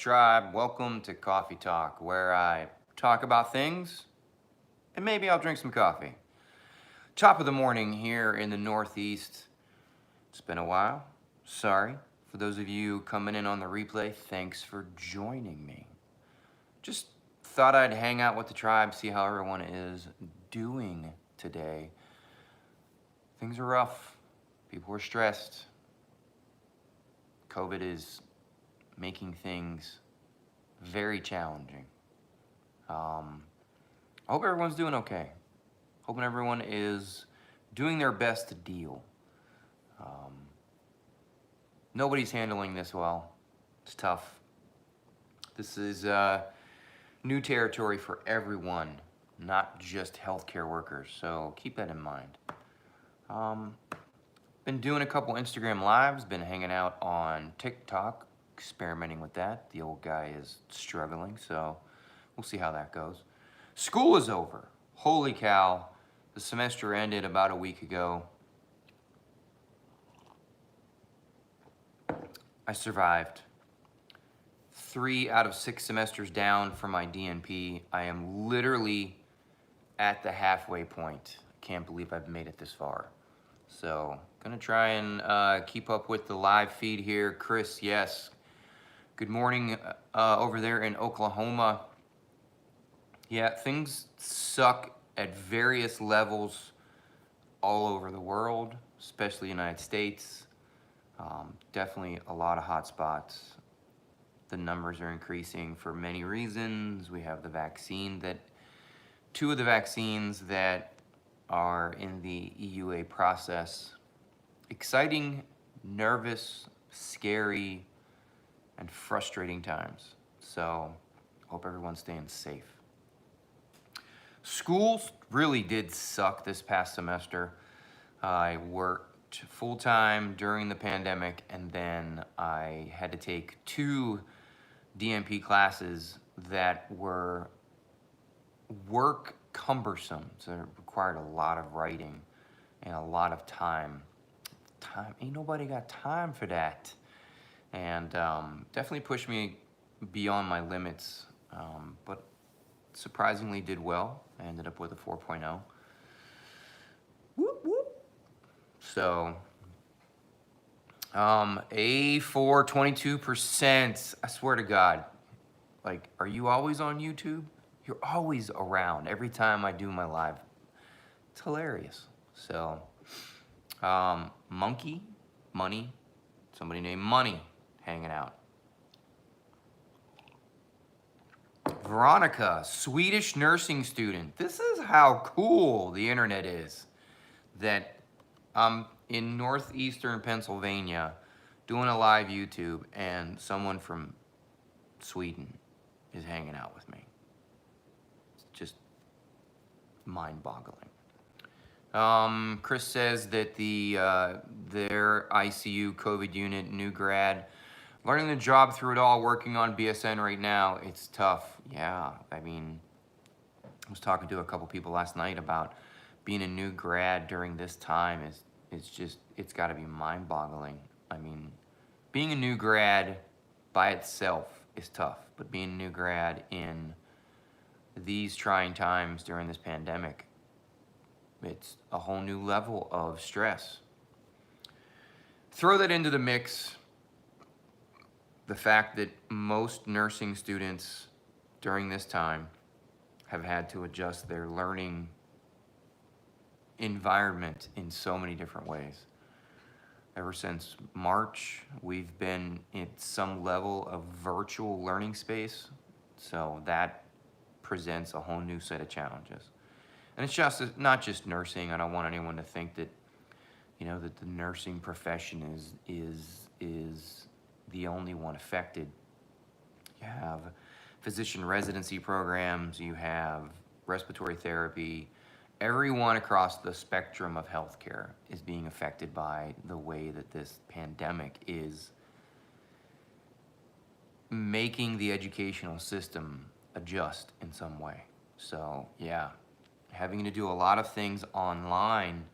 tribe? Welcome to Coffee Talk, where I talk about things and maybe I'll drink some coffee. Top of the morning here in the Northeast. It's been a while. Sorry. For those of you coming in on the replay, thanks for joining me. Just thought I'd hang out with the tribe, see how everyone is doing today. Things are rough. People are stressed. COVID is making things very challenging. I hope everyone's doing okay. Hoping everyone is doing their best to deal. Nobody's handling this well. It's tough. This is new territory for everyone, not just healthcare workers. So keep that in mind. Been doing a couple Instagram lives, been hanging out on TikTok, experimenting with that. The old guy is struggling, so we'll see how that goes. School is over. Holy cow. The semester ended about a week ago. I survived. 3 out of 6 semesters down for my DNP. I am literally at the halfway point. I can't believe I've made it this far. So, gonna try and keep up with the live feed here. Chris, yes. Good morning over there in Oklahoma. Yeah, things suck at various levels all over the world, especially the United States. Definitely a lot of hot spots. The numbers are increasing for many reasons. We have the vaccine two of the vaccines that are in the EUA process. Exciting, nervous, scary, and frustrating times. So, hope everyone's staying safe. School really did suck this past semester. I worked full-time during the pandemic, and then I had to take 2 DNP classes that were work cumbersome, so it required a lot of writing and a lot of time. Ain't nobody got time for that. And definitely pushed me beyond my limits, but surprisingly did well. I ended up with a 4.0. Whoop, whoop. So, A for 22%. I swear to God. Like, are you always on YouTube? You're always around every time I do my live. It's hilarious. So, Monkey, Money, somebody named Money hanging out. Veronica, Swedish nursing student. This is how cool the internet is. That I'm in northeastern Pennsylvania doing a live YouTube and someone from Sweden is hanging out with me. It's just mind-boggling. Chris says that their ICU COVID unit, new grad, learning the job through it all, working on BSN right now. It's tough. Yeah, I mean, I was talking to a couple people last night about being a new grad during this time it's got to be mind-boggling. I mean, being a new grad by itself is tough, but being a new grad in these trying times during this pandemic, it's a whole new level of stress. Throw that into the mix, the fact that most nursing students during this time have had to adjust their learning environment in so many different ways. Ever since March, we've been in some level of virtual learning space, so that presents a whole new set of challenges. And it's just not just nursing. I don't want anyone to think that, that the nursing profession is the only one affected. You have physician residency programs, you have respiratory therapy. Everyone across the spectrum of healthcare is being affected by the way that this pandemic is making the educational system adjust in some way. So, yeah, having to do a lot of things online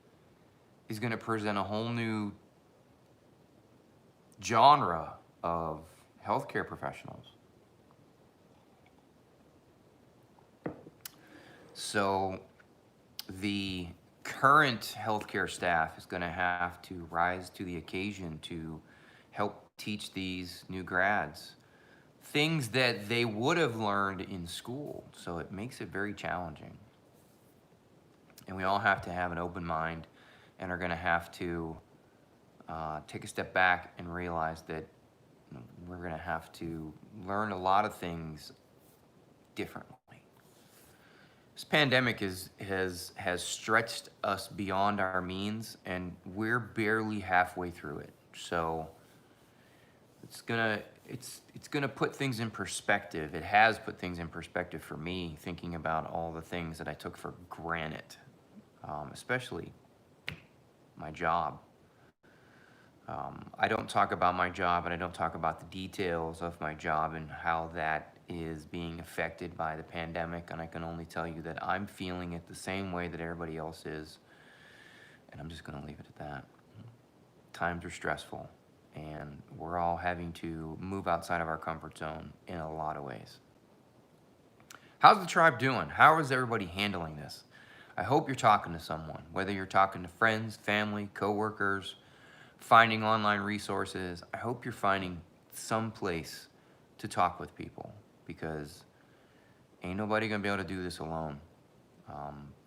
is going to present a whole new genre of healthcare professionals. So the current healthcare staff is going to have to rise to the occasion to help teach these new grads things that they would have learned in school. So it makes it very challenging. And we all have to have an open mind and are going to have to take a step back and realize that we're going to have to learn a lot of things differently. This pandemic has stretched us beyond our means, and we're barely halfway through it. So it's gonna put things in perspective. It has put things in perspective for me, thinking about all the things that I took for granted, especially my job. I don't talk about my job, and I don't talk about the details of my job and how that is being affected by the pandemic, and I can only tell you that I'm feeling it the same way that everybody else is, and I'm just going to leave it at that. Times are stressful, and we're all having to move outside of our comfort zone in a lot of ways. How's the tribe doing? How is everybody handling this? I hope you're talking to someone, whether you're talking to friends, family, coworkers, finding online resources. I hope you're finding some place to talk with people, because ain't nobody gonna be able to do this alone.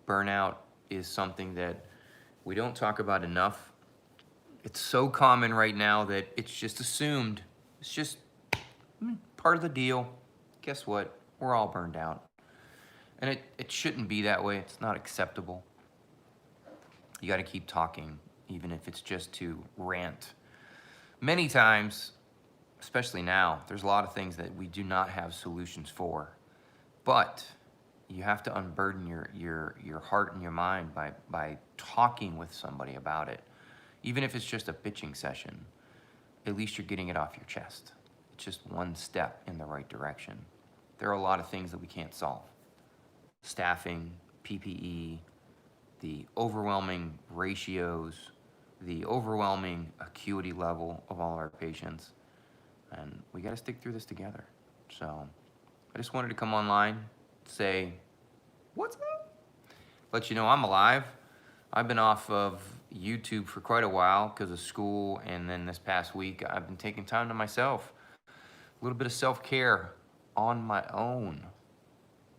Burnout is something that we don't talk about enough. It's so common right now that it's just assumed. It's just part of the deal. Guess what? We're all burned out. And it shouldn't be that way. It's not acceptable. You gotta keep talking, even if it's just to rant. Many times, especially now, there's a lot of things that we do not have solutions for. But you have to unburden your heart and your mind by talking with somebody about it. Even if it's just a bitching session, at least you're getting it off your chest. It's just one step in the right direction. There are a lot of things that we can't solve. Staffing, PPE, the overwhelming ratios, the overwhelming acuity level of all of our patients. And we got to stick through this together. So I just wanted to come online, say, what's up? Let you know I'm alive. I've been off of YouTube for quite a while because of school, and then this past week I've been taking time to myself. A little bit of self-care on my own.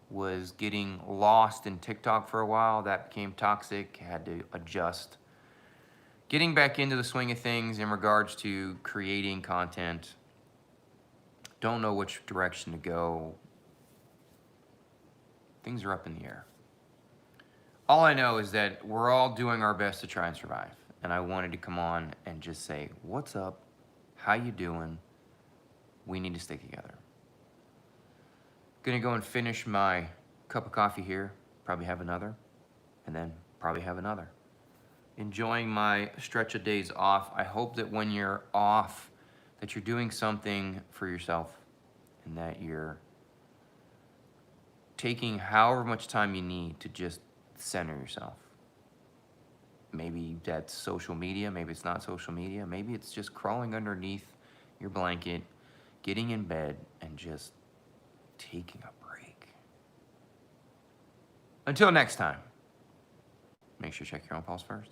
Was getting lost in TikTok for a while. That became toxic, had to adjust. Getting back into the swing of things in regards to creating content. Don't know which direction to go. Things are up in the air. All I know is that we're all doing our best to try and survive. And I wanted to come on and just say, what's up? How you doing? We need to stay together. Gonna go and finish my cup of coffee here, probably have another, and then probably have another. Enjoying my stretch of days off. I hope that when you're off, that you're doing something for yourself, and that you're taking however much time you need to just center yourself. Maybe that's social media, maybe it's not social media, maybe it's just crawling underneath your blanket, getting in bed, and just taking a break. Until next time, make sure you check your own pulse first.